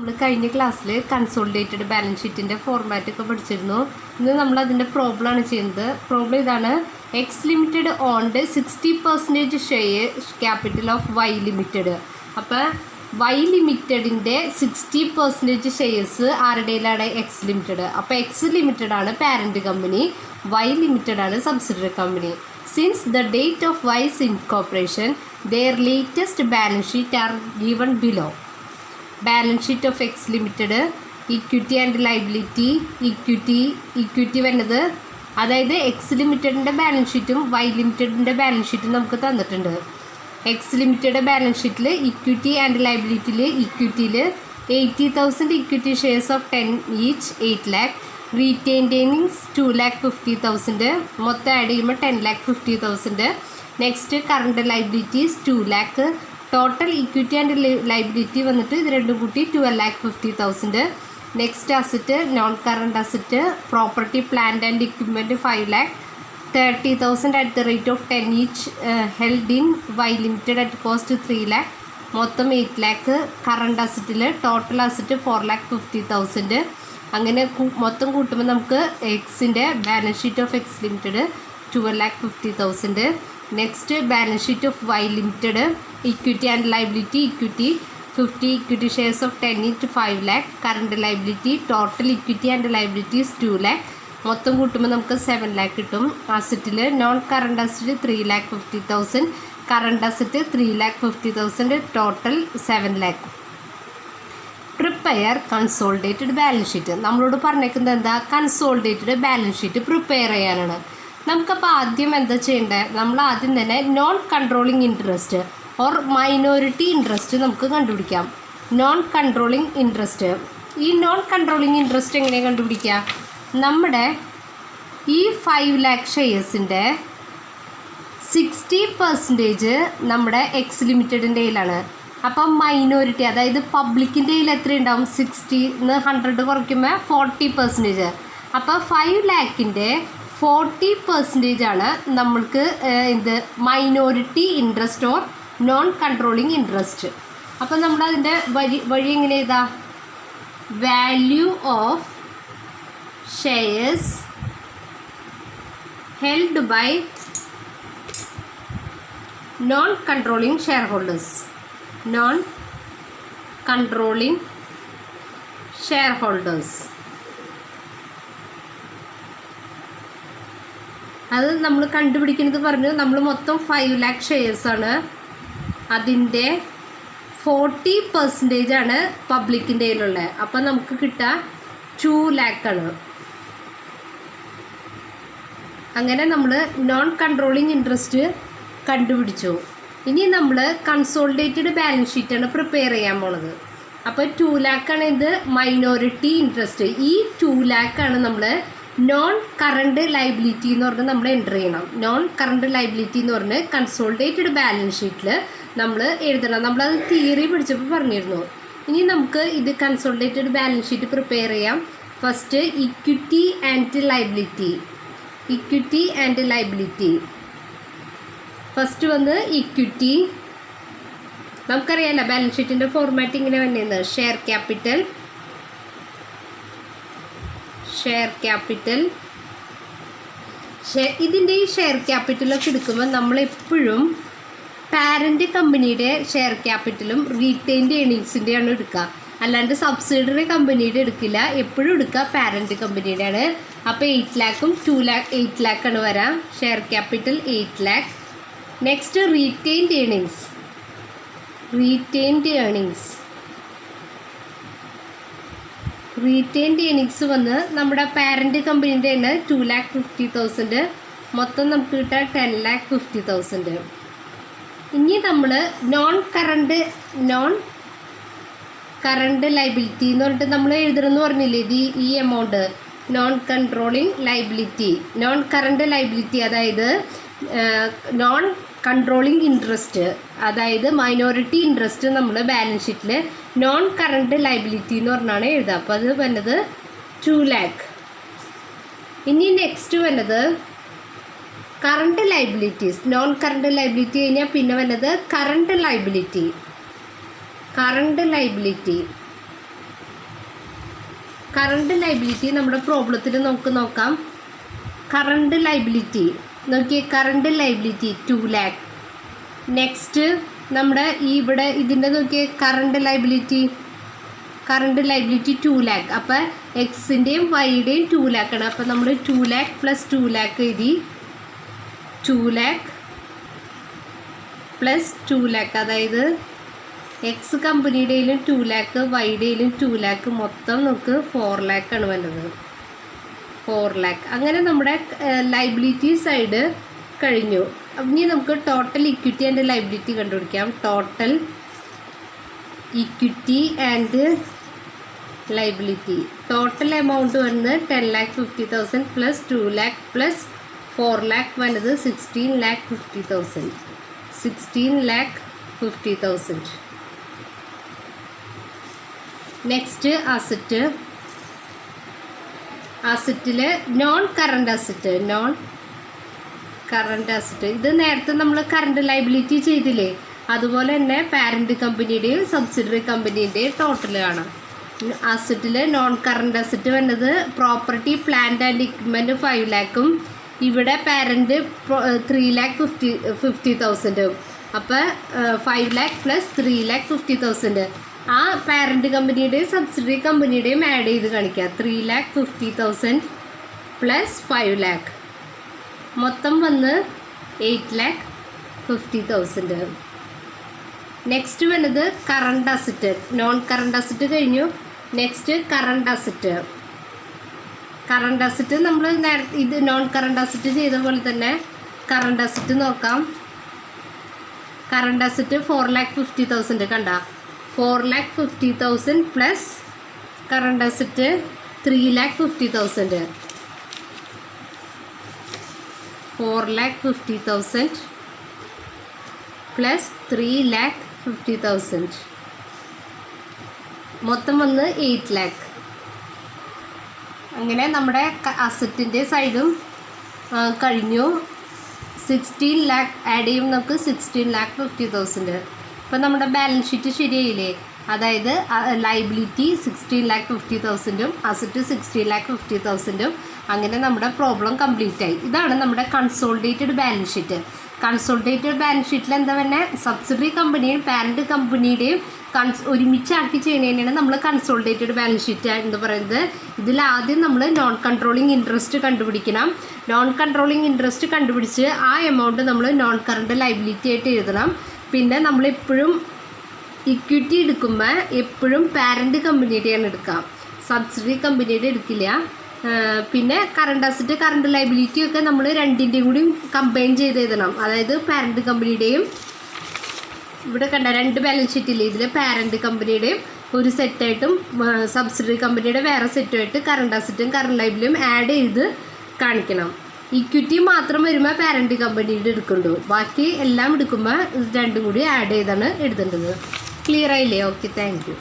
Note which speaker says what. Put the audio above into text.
Speaker 1: നമ്മൾ കഴിഞ്ഞ ക്ലാസ്സിൽ കൺസോളിഡേറ്റഡ് ബാലൻസ് ഷീറ്റിൻ്റെ ഫോർമാറ്റൊക്കെ പഠിച്ചിരുന്നു. ഇന്ന് നമ്മൾ അതിൻ്റെ പ്രോബ്ലമാണ് ചെയ്യുന്നത്. പ്രോബ്ലം ഇതാണ്: X limited owned 60% share capital of Y limited. അപ്പോൾ വൈ ലിമിറ്റഡിൻ്റെ 60% ഷെയർസ് ആരുടെയിലാണ്? X limited. അപ്പോൾ എക്സ് ലിമിറ്റഡ് ആണ് പാരൻറ്റ് കമ്പനി, വൈ ലിമിറ്റഡ് ആണ് subsidiary company. Since the date of Y's incorporation their latest balance sheet are given below. Balance sheet of X Limited, equity and liability, equity വരുന്നത് അതായത് X ലിമിറ്റഡിൻ്റെ balance ഷീറ്റും Y ലിമിറ്റഡിൻ്റെ balance ഷീറ്റും നമുക്ക് തന്നിട്ടുണ്ട്. X limited balance ഷീറ്റിൽ equity and ലൈബിലിറ്റിയിൽ ഇക്വിറ്റിയിൽ 80,000 equity shares of 10 each 8 lakh, retained earnings 2,50,000, മൊത്തം ആഡ് ചെയ്യുമ്പോൾ 10,50,000. Next current liabilities 2 lakh, total equity and liability വന്നിട്ട് ഇത് രണ്ടും കൂട്ടി 12,50,000. Next asset non current asset property plant and equipment 5 lakh, 30,000 at the rate of 10 each held in Y limited at cost 3 lakh, മൊത്തം 8 lakh. Current അസറ്റിൽ total asset 4,50,000. അങ്ങനെ മൊത്തം കൂട്ടുമ്പോൾ നമുക്ക് എക്സിൻ്റെ balance sheet of X limited 12,50,000. Next balance sheet of Y limited equity and liability equity 50 equity shares of 10 each 5 lakh, current liability total equity and liabilities 2 lakh, മൊത്തം കൂട്ടുമ്പോൾ നമുക്ക് 7 lakh കിട്ടും. അസറ്റിൽ non current asset 3,50,000, current asset 3,50,000, total 7 lakh. Prepare consolidated balance sheet. നമ്മളോട് പറഞ്ഞേക്കുന്നത് എന്താ? Consolidated balance sheet prepare ചെയ്യാനാണ്. നമുക്കപ്പോൾ ആദ്യം എന്താ ചെയ്യേണ്ടത്? നമ്മൾ ആദ്യം തന്നെ non controlling interest or minority interest നമുക്ക് കണ്ടുപിടിക്കാം. Non controlling interest. ഈ നോൺ കൺട്രോളിങ് ഇൻട്രസ്റ്റ് എങ്ങനെയാണ് കണ്ടുപിടിക്കുക? നമ്മുടെ ഈ 5 lakh ഷെയർസിൻ്റെ 60% നമ്മുടെ എക്സ് ലിമിറ്റഡിൻ്റെ കയ്യിലാണ്. അപ്പം മൈനോറിറ്റി അതായത് പബ്ലിക്കിൻ്റെ കയ്യിൽ എത്ര ഉണ്ടാവും? 60ന്ന് 100 കുറയ്ക്കുമ്പോൾ 40%. അപ്പോൾ 5 lakhൻ്റെ 40% ആണ് നമ്മൾക്ക് ഇത് minority interest or non controlling interest. അപ്പോൾ നമ്മളതിൻ്റെ വഴി എങ്ങനെ എഴുതാം? Value of shares held by non controlling shareholders. Non controlling shareholders അത് നമ്മൾ കണ്ടുപിടിക്കുന്നത് പറഞ്ഞു. നമ്മൾ മൊത്തം 5 lakh ഷെയർസാണ്. അതിൻ്റെ 40% ആണ് പബ്ലിക്കിൻ്റെ കയ്യിലുള്ളത്. അപ്പം നമുക്ക് കിട്ടുക 2 lakh ആണ്. അങ്ങനെ നമ്മൾ നോൺ കൺട്രോളിങ് ഇൻട്രസ്റ്റ് കണ്ടുപിടിച്ചു. ഇനി നമ്മൾ കൺസോളിഡേറ്റഡ് ബാലൻസ് ഷീറ്റാണ് പ്രിപ്പയർ ചെയ്യാൻ പോണത്. അപ്പോൾ 2 lakh ആണ് ഇത് മൈനോറിറ്റി ഇൻട്രസ്റ്റ്. ഈ 2 lakh ആണ് നമ്മൾ നോൺ കറണ്ട് ലൈബിലിറ്റി എന്ന് പറഞ്ഞ് നമ്മൾ എൻ്റർ ചെയ്യണം. നോൺ കറണ്ട് ലൈബിലിറ്റി എന്ന് പറഞ്ഞ് കൺസോളിഡേറ്റഡ് ബാലൻസ് ഷീറ്റിൽ നമ്മൾ എഴുതണം. നമ്മളത് തിയറി പഠിച്ചപ്പോൾ പറഞ്ഞിരുന്നു. ഇനി നമുക്ക് ഇത് കൺസോളിഡേറ്റഡ് ബാലൻസ് ഷീറ്റ് പ്രിപ്പയർ ചെയ്യാം. First equity and liability. Equity and liability first വന്ന് ഇക്വിറ്റി. നമുക്കറിയാമല്ലോ ബാലൻസ് ഷീറ്റിൻ്റെ ഫോർമാറ്റ് ഇങ്ങനെ വന്നേന്ന്: ഷെയർ ക്യാപിറ്റൽ, ഇതിൻ്റെ ഈ ഷെയർ ക്യാപിറ്റലൊക്കെ എടുക്കുമ്പോൾ നമ്മളെപ്പോഴും പാരൻ്റ് കമ്പനിയുടെ ഷെയർ ക്യാപിറ്റലും റീറ്റെയിൻഡ് ഏർണിങ്സിൻ്റെയാണ് എടുക്കുക. അല്ലാണ്ട് സബ്സിഡറി കമ്പനിയുടെ എടുക്കില്ല. എപ്പോഴും എടുക്കുക പാരൻ്റ് കമ്പനിയുടെ ആണ്. അപ്പോൾ 8 lakhും 8 lakh ആണ് വരാം. Share capital 8 lakh. Next retained earnings. Retained earnings വന്ന് നമ്മുടെ പാരൻ്റ് കമ്പനീൻ്റെ ആണ് 2,50,000, മൊത്തം നമുക്ക് കിട്ടുക 10,50,000. ഇനി നമ്മൾ നോൺ കറണ്ട് ലൈബിലിറ്റി എന്ന് പറഞ്ഞിട്ട് നമ്മൾ എഴുതണമെന്ന് പറഞ്ഞില്ലേ ഈ amount? Non controlling liability, non current liability അതായത് നോൺ കൺട്രോളിങ് ഇൻട്രസ്റ്റ് അതായത് മൈനോറിറ്റി ഇൻട്രസ്റ്റ് നമ്മൾ ബാലൻസ് ഷീറ്റിൽ നോൺ കറണ്ട് ലൈബിലിറ്റി എന്ന് പറഞ്ഞാണ് എഴുതുക. അപ്പോൾ അത് വന്നത് 2 lakh. ഇനി നെക്സ്റ്റ് വന്നത് current liabilities. Non current liability കഴിഞ്ഞാൽ പിന്നെ വന്നത് കറണ്ട് ലൈബിലിറ്റി. കറണ്ട് ലൈബിലിറ്റി നമ്മുടെ പ്രോബ്ലത്തിൽ നമുക്ക് നോക്കാം. കറണ്ട് ലൈബിലിറ്റി നോക്കിയേ, കറണ്ട് ലൈബിലിറ്റി 2 lakh. നെക്സ്റ്റ് നമ്മുടെ ഇവിടെ ഇതിൻ്റെ നോക്കിയേ, കറണ്ട് ലൈബിലിറ്റി 2 lakh. അപ്പോൾ എക്സിൻ്റെയും വൈയുടെയും 2 lakh ആണ്. അപ്പോൾ നമ്മൾ 2 lakh + 2 lakh എഴുതി. 2 lakh + 2 lakh, അതായത് എക്സ് കമ്പനിയുടെയിലും 2 lakh, വൈയുടെയിലും 2 lakh, മൊത്തം നമുക്ക് 4 lakh ആണ് വേണ്ടത്. 4 lakh. അങ്ങനെ നമ്മുടെ ലൈബിലിറ്റി സൈഡ് കഴിഞ്ഞു. ഇനി നമുക്ക് ടോട്ടൽ ഇക്വിറ്റി ആൻഡ് ലൈബിലിറ്റി കണ്ടുപിടിക്കാം. Total equity and liability. Total amount വന്ന് 10,50,000 + 2 lakh + 4 lakh വന്നത് 16,50,000. 16,50,000. നെക്സ്റ്റ് അസറ്റിൽ നോൺ കറണ്ട് അസറ്റ്. ഇത് നേരത്തെ നമ്മൾ കറണ്ട് ലൈബിലിറ്റി ചെയ്തില്ലേ, അതുപോലെ തന്നെ പാരൻറ്റ് കമ്പനിയുടെയും സബ്സിഡറി കമ്പനീൻ്റെയും ടോട്ടൽ കാണാം. അസറ്റിൽ നോൺ കറണ്ട് അസറ്റ് വന്നത് പ്രോപ്പർട്ടി പ്ലാന്റ് ആൻഡ് ഇക്വിപ്മെൻറ്റ് 5 lakhഉം ഇവിടെ പാരൻറ്റ് 3,50,000. അപ്പോൾ 5 lakh + 3,50,000 ആ പാരൻറ്റ് കമ്പനിയുടെയും സബ്സിഡറി കമ്പനിയുടെയും ആഡ് ചെയ്ത് കാണിക്കുക. 3,50,000 + 5 lakh മൊത്തം വന്ന് 8,50,000. നെക്സ്റ്റ് വന്നത് current asset. Non current asset കഴിഞ്ഞു. നെക്സ്റ്റ് കറണ്ട് അസറ്റ് നമ്മൾ നേരത്തെ ഇത് നോൺ കറണ്ട് അസറ്റ് ചെയ്ത പോലെ തന്നെ കറണ്ട് അസറ്റ് നോക്കാം. കറണ്ട് അസറ്റ് 4,50,000 കണ്ട. 4,50,000 + കറണ്ട് അസറ്റ് 3,50,000. 4,50,000 + 3,50,000 മൊത്തം വന്ന് 8 lakh. അങ്ങനെ നമ്മുടെ അസറ്റിൻ്റെ സൈഡും കഴിഞ്ഞു. 16 lakh ആഡ് ചെയ്യും നമുക്ക് 16,50,000. ഇപ്പം നമ്മുടെ ബാലൻസ് ഷീറ്റ് ശരിയായില്ലേ? അതായത് ലൈബിലിറ്റി 16,50,000 അസറ്റ് 16,50,000. അങ്ങനെ നമ്മുടെ പ്രോബ്ലം കംപ്ലീറ്റ് ആയി. ഇതാണ് നമ്മുടെ consolidated balance sheet. Consolidated balance ഷീറ്റിൽ എന്താ പറഞ്ഞാൽ സബ്സിഡറി കമ്പനിയും പാരൻറ്റ് കമ്പനിയുടെയും ഒരുമിച്ചാക്കി ചെയ്യുന്നതിനാണ് നമ്മൾ കൺസോളിഡേറ്റഡ് ബാലൻസ് ഷീറ്റ് എന്ന് പറയുന്നത്. ഇതിലാദ്യം നമ്മൾ നോൺ കൺട്രോളിങ് ഇൻട്രസ്റ്റ് കണ്ടുപിടിക്കണം. നോൺ കൺട്രോളിങ് ഇൻട്രസ്റ്റ് കണ്ടുപിടിച്ച് ആ എമൗണ്ട് നമ്മൾ നോൺ കറണ്ട് ലൈബിലിറ്റി ആയിട്ട് എഴുതണം. പിന്നെ നമ്മളെപ്പോഴും ഇക്വിറ്റി എടുക്കുമ്പോൾ എപ്പോഴും പാരൻറ്റ് കമ്പനിയുടെയാണ് എടുക്കാം, സബ്സിഡറി കമ്പനിയുടെ എടുക്കില്ല. പിന്നെ കറണ്ട് അസറ്റ് കറണ്ട് ലൈബിലിറ്റി ഒക്കെ നമ്മൾ രണ്ടിൻ്റെയും കൂടി കമ്പൈൻ ചെയ്ത് എഴുതണം. അതായത് പാരൻറ്റ് കമ്പനിയുടെയും ഇവിടെ കണ്ട 2 ബാലൻസ് ഷീറ്റില്ലേ, ഇതിൽ പാരൻറ്റ് കമ്പനിയുടെയും ഒരു സെറ്റായിട്ടും സബ്സിഡറി കമ്പനിയുടെ വേറെ സെറ്റുമായിട്ട് കറണ്ട് അസറ്റും കറണ്ട് ലൈബിലിറ്റിയും ആഡ് ചെയ്ത് കാണിക്കണം. ഇക്വിറ്റി മാത്രം വരുമ്പോൾ പാരൻറ്റ് കമ്പനിയുടെ എടുക്കുന്നുള്ളൂ, ബാക്കി എല്ലാം എടുക്കുമ്പോൾ രണ്ടും കൂടി ആഡ് ചെയ്താണ് എഴുതേണ്ടത്. ക്ലിയർ ആയില്ലേ? Okay, thank you.